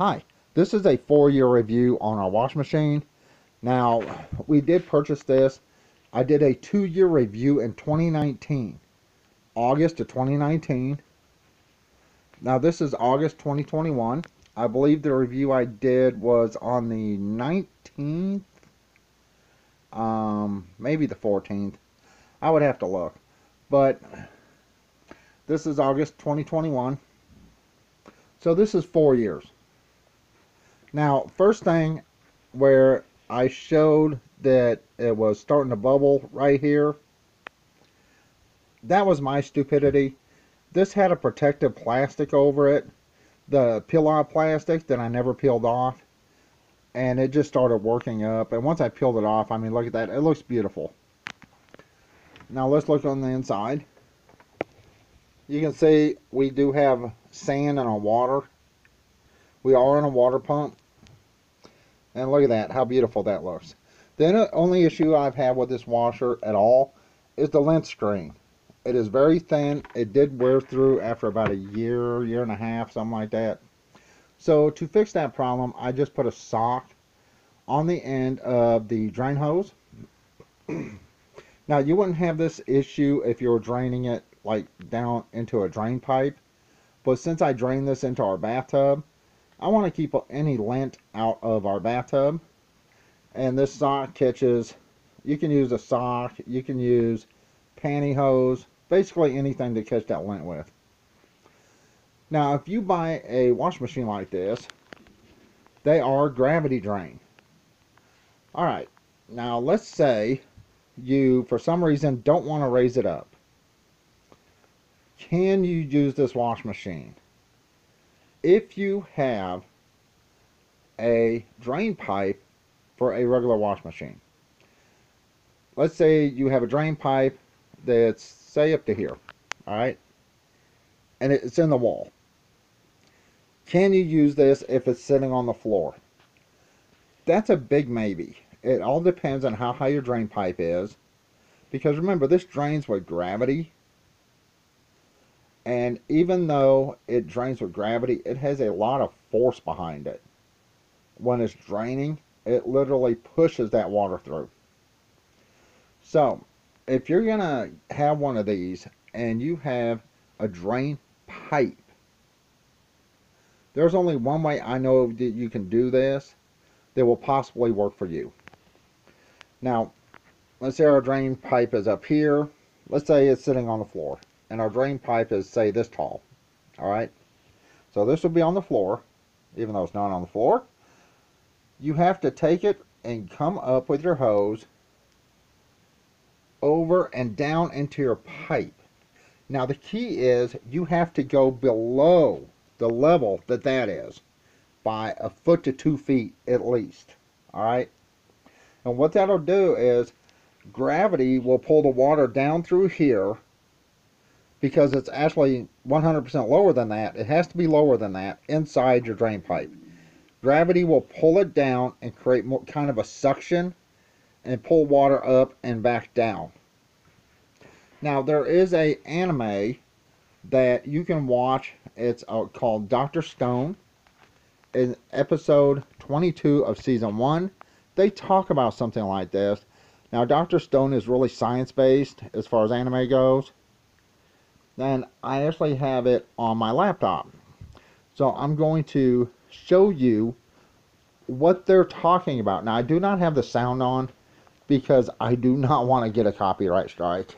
Hi, this is a 4-year review on our washing machine. Now, we did purchase this. I did a 2-year review in 2019, August of 2019. Now, this is August 2021. I believe the review I did was on the 19th, maybe the 14th. I would have to look. But this is August 2021. So this is 4 years. Now, first thing where I showed that it was starting to bubble right here, that was my stupidity. This had a protective plastic over it, the peel-off plastic that I never peeled off, and it just started working up. And once I peeled it off, I mean, look at that. It looks beautiful. Now let's look on the inside. You can see we do have sand and a water. We are on a water pump. And look at that, how beautiful that looks. The only issue I've had with this washer at all is the lint screen. It is very thin. It did wear through after about a year, year and a half, something like that. So to fix that problem, I just put a sock on the end of the drain hose. Now, you wouldn't have this issue if you were draining it like down into a drain pipe. But since I drain this into our bathtub, I want to keep any lint out of our bathtub. And this sock catches, you can use a sock, you can use pantyhose, basically anything to catch that lint with. Now, if you buy a washing machine like this, they are gravity drain. Alright, now let's say you, for some reason, don't want to raise it up. Can you use this washing machine? If you have a drain pipe for a regular wash machine, let's say you have a drain pipe that's, say, up to here, all right, and it's in the wall. Can you use this if it's sitting on the floor? That's a big maybe. It all depends on how high your drain pipe is, because remember, this drains with gravity. And even though it drains with gravity, it has a lot of force behind it. When it's draining, it literally pushes that water through. So, if you're going to have one of these and you have a drain pipe, there's only one way I know that you can do this that will possibly work for you. Now, let's say our drain pipe is up here. Let's say it's sitting on the floor. And our drain pipe is, say, this tall. Alright? So this will be on the floor, even though it's not on the floor. You have to take it and come up with your hose over and down into your pipe. Now the key is you have to go below the level that is by a foot to 2 feet at least. Alright? And what that'll do is gravity will pull the water down through here, because it's actually 100% lower than that. It has to be lower than that inside your drain pipe. Gravity will pull it down and create more kind of a suction and pull water up and back down. Now, there is a anime that you can watch. It's called Dr. Stone. In episode 22 of season 1, they talk about something like this. Now, Dr. Stone is really science-based as far as anime goes. And I actually have it on my laptop. So I'm going to show you what they're talking about. Now, I do not have the sound on because I do not want to get a copyright strike.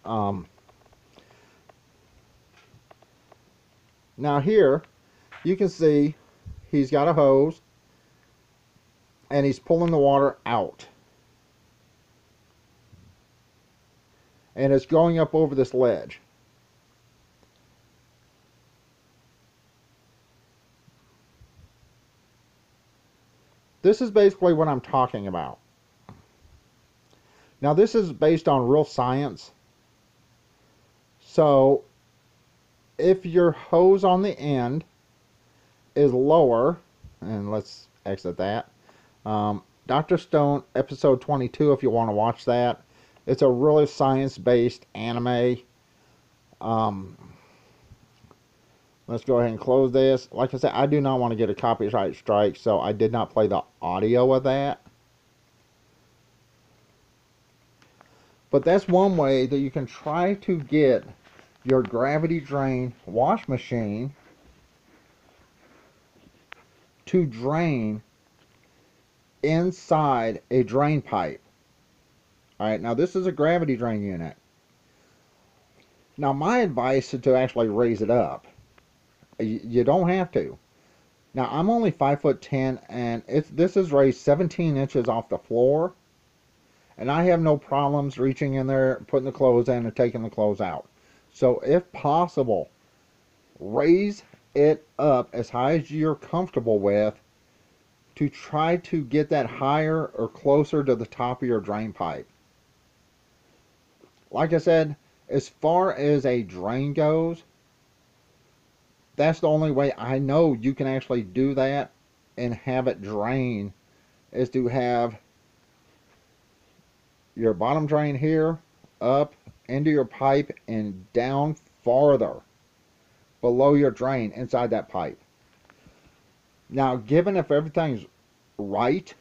Now here, you can see he's got a hose and he's pulling the water out. And it's going up over this ledge. This is basically what I'm talking about. Now, this is based on real science. So, if your hose on the end is lower, and let's exit that. Dr. Stone, episode 22, if you want to watch that. It's a really science-based anime. Let's go ahead and close this. Like I said, I do not want to get a copyright strike, so I did not play the audio of that. But that's one way that you can try to get your gravity drain wash machine to drain inside a drain pipe. Alright, now this is a gravity drain unit. Now my advice is to actually raise it up. You don't have to. Now I'm only 5'10", and this is raised 17 inches off the floor, and I have no problems reaching in there, putting the clothes in, and taking the clothes out. So if possible, raise it up as high as you're comfortable with to try to get that higher or closer to the top of your drain pipe. Like I said, as far as a drain goes, that's the only way I know you can actually do that and have it drain, is to have your bottom drain here up into your pipe and down farther below your drain inside that pipe. Now, given if everything's right,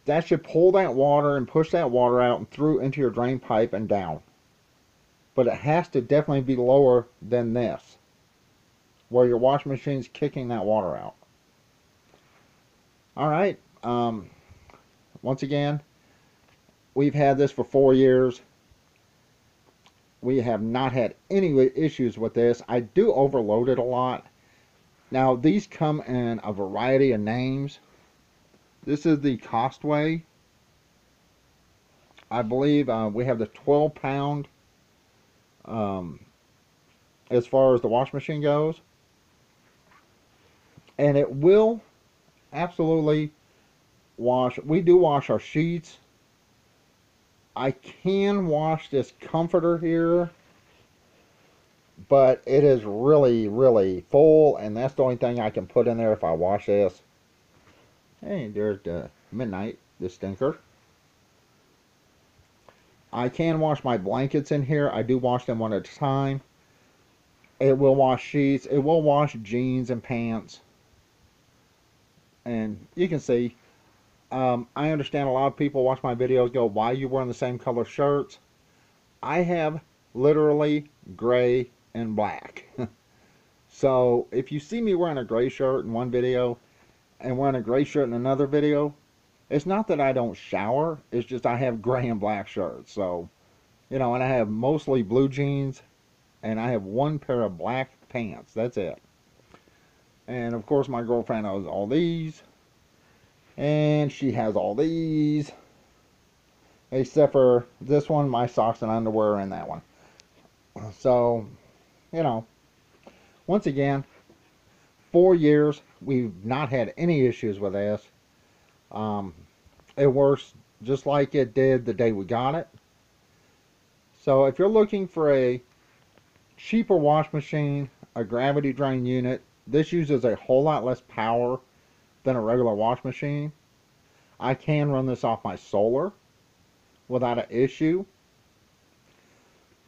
that should pull that water and push that water out and through into your drain pipe and down. But it has to definitely be lower than this, where your wash machine's kicking that water out. Alright, once again, we've had this for 4 years. We have not had any issues with this. I do overload it a lot. Now, these come in a variety of names. This is the Costway. I believe we have the 12-pound as far as the wash machine goes. And it will absolutely wash. We do wash our sheets. I can wash this comforter here, but it is really, really full, and that's the only thing I can put in there if I wash this. Hey, there's the Midnight, the stinker. I can wash my blankets in here. I do wash them one at a time. It will wash sheets. It will wash jeans and pants. And you can see, I understand a lot of people watch my videos go, why are you wearing the same color shirts? I have literally gray and black. So if you see me wearing a gray shirt in one video and wearing a gray shirt in another video, it's not that I don't shower, it's just I have gray and black shirts. So, you know, and I have mostly blue jeans, and I have one pair of black pants. That's it. And of course my girlfriend has all these, and she has all these, except for this one, my socks and underwear, and that one. So, you know, once again, 4 years, we've not had any issues with this. It works just like it did the day we got it. So if you're looking for a cheaper wash machine, a gravity drain unit, this uses a whole lot less power than a regular wash machine. I can run this off my solar without an issue.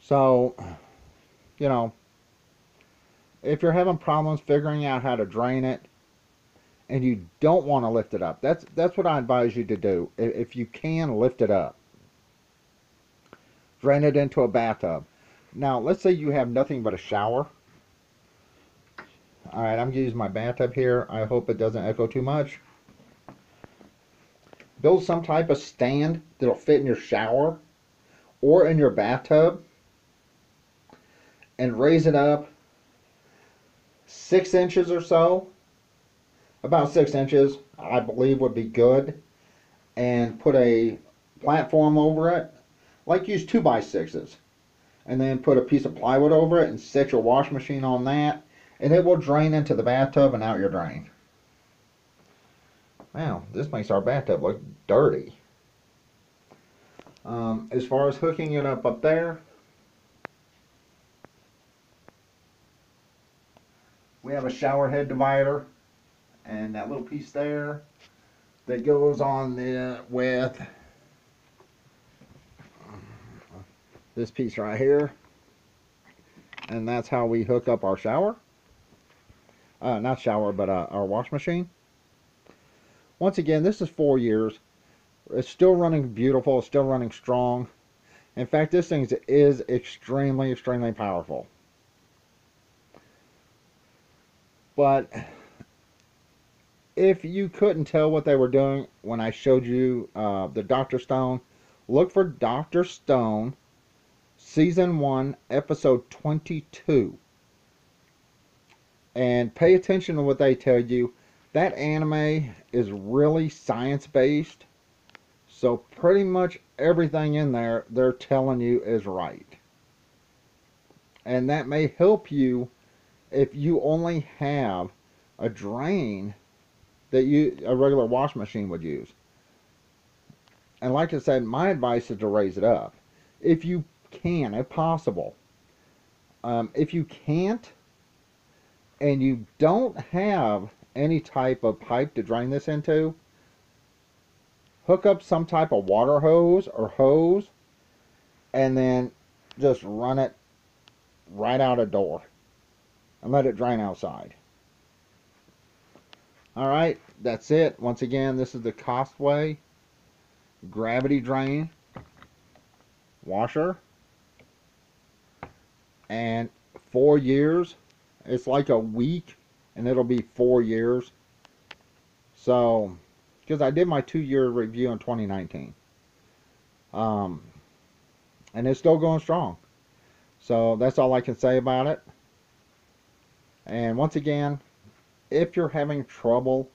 So, you know, if you're having problems figuring out how to drain it and you don't want to lift it up, that's what I advise you to do. If you can, lift it up. Drain it into a bathtub. Now, let's say you have nothing but a shower. Alright, I'm going to use my bathtub here. I hope it doesn't echo too much. Build some type of stand that'll fit in your shower or in your bathtub, and raise it up 6 inches or so. About 6 inches, I believe, would be good. And put a platform over it. Like, use 2x6s. And then put a piece of plywood over it and set your wash machine on that. And it will drain into the bathtub and out your drain. Wow, this makes our bathtub look dirty. As far as hooking it up there, we have a shower head divider, and that little piece there that goes on with this piece right here, and that's how we hook up our shower. not shower, but our wash machine. Once again, this is 4 years. It's still running beautiful. It's still running strong. In fact, this thing is extremely, extremely powerful. But if you couldn't tell what they were doing when I showed you the Dr. Stone, look for Dr. Stone Season 1, Episode 22. And pay attention to what they tell you. That anime is really science-based. So pretty much everything in there they're telling you is right. And that may help you if you only have a drain that a regular wash machine would use. And like I said, my advice is to raise it up. If you can, if possible. If you can't, and you don't have any type of pipe to drain this into, hook up some type of water hose or hose, and then just run it right out a door and let it drain outside. Alright, that's it. Once again, this is the Costway gravity drain washer, and 4 years. It's like a week and it'll be 4 years. So, because I did my 2-year review in 2019, and it's still going strong. So that's all I can say about it. And once again, if you're having trouble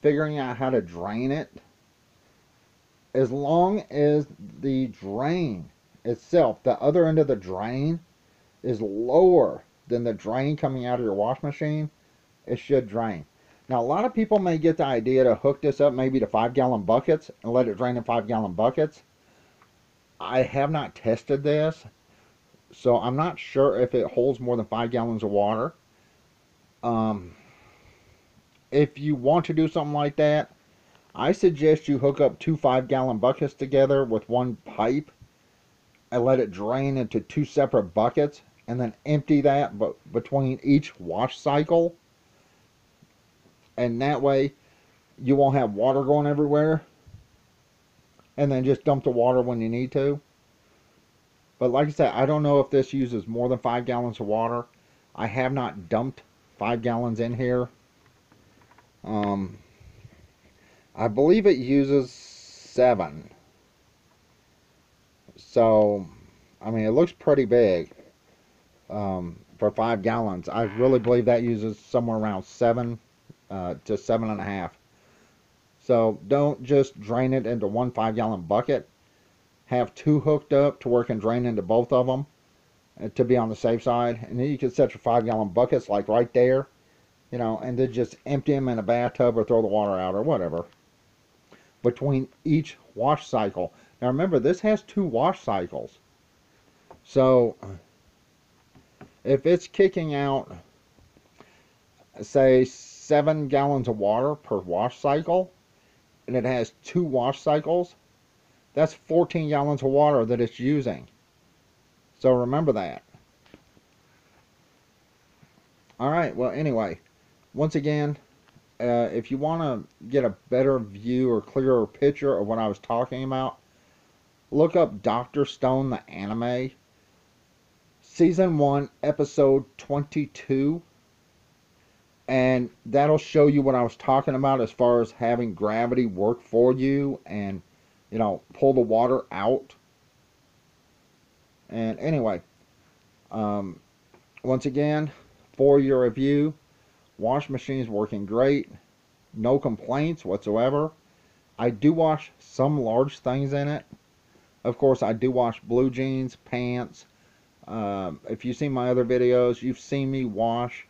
figuring out how to drain it, as long as the drain itself, the other end of the drain, is lower than the drain coming out of your wash machine, it should drain. Now, a lot of people may get the idea to hook this up maybe to 5-gallon buckets and let it drain in 5-gallon buckets. I have not tested this, so I'm not sure if it holds more than 5 gallons of water. If you want to do something like that, I suggest you hook up 2 5-gallon buckets together with one pipe and let it drain into 2 separate buckets, and then empty that between each wash cycle. And that way you won't have water going everywhere, and then just dump the water when you need to. But like I said, I don't know if this uses more than 5 gallons of water. I have not dumped 5 gallons in here. I believe it uses 7. So, I mean, it looks pretty big for 5 gallons. I really believe that uses somewhere around 7 to 7.5. So, don't just drain it into one 5-gallon bucket. Have 2 hooked up to where it can drain into both of them to be on the safe side. And then you can set your 5-gallon buckets like right there, you know, and then just empty them in a bathtub or throw the water out or whatever between each wash cycle. Now remember, this has 2 wash cycles. So if it's kicking out, say, 7 gallons of water per wash cycle, and it has 2 wash cycles, that's 14 gallons of water that it's using. So remember that. Alright, well anyway, once again, if you want to get a better view or clearer picture of what I was talking about, look up Dr. Stone the anime, Season 1, Episode 22, and that'll show you what I was talking about as far as having gravity work for you and, you know, pull the water out. And anyway, once again, for your review, wash machine's working great. No complaints whatsoever. I do wash some large things in it. Of course, I do wash blue jeans, pants. If you've seen my other videos, you've seen me wash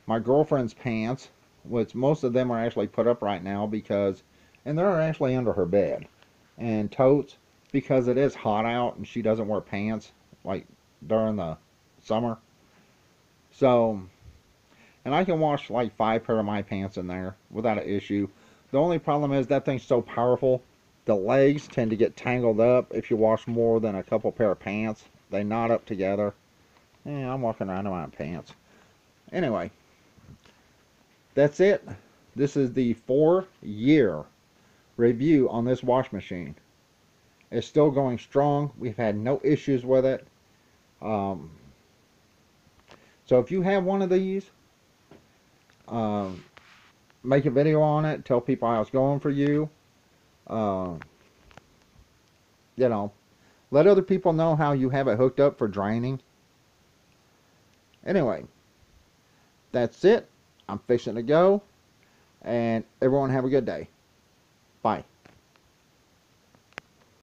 my girlfriend's pants, which most of them are actually put up right now because, and they're actually under her bed. And totes, because it is hot out and she doesn't wear pants like during the summer. So, and I can wash like 5 pair of my pants in there without an issue. The only problem is that thing's so powerful, the legs tend to get tangled up if you wash more than a couple pair of pants. They knot up together. Yeah, I'm walking around in my pants. Anyway, that's it. This is the 4-year review on this wash machine. It's still going strong. We've had no issues with it. Um, so if you have one of these, um, make a video on it. Tell people how it's going for you. Uh, you know, let other people know how you have it hooked up for draining. Anyway, that's it. I'm fixing to go. And everyone have a good day. Bye.